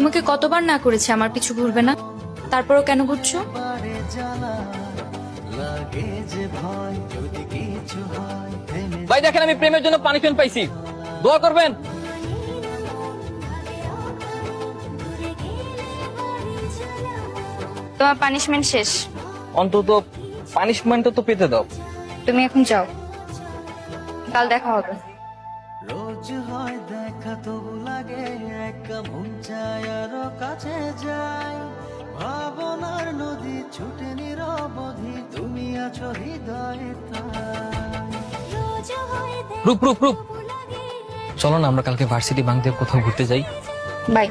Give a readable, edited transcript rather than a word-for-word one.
তোমাকে কতবার না করেছে আমার পিছু ঘুরবে না, তারপরও কেন ঘুরছো? ভাই দেখেন, আমি প্রেমের জন্য পানিশমেন্ট পাইছি, দোয়া করবেন। তোমার পানিশমেন্ট শেষ। অন্তত পানিশমেন্টটা তো পেতে দাও। তুমি এখন যাও, কাল দেখা হবে। রোজ হয় দেখা তবু লাগে একা, মন চায় আরো কাছে যাই। ভাবনার নদী ছুটে নিরবধি, তুমি আছো হৃদয়ে রূপ রূপ রূপ, চলো না আমরা কালকে ভার্সিটি বাং দিয়ে কোথাও ঘুরতে যাই। বাই।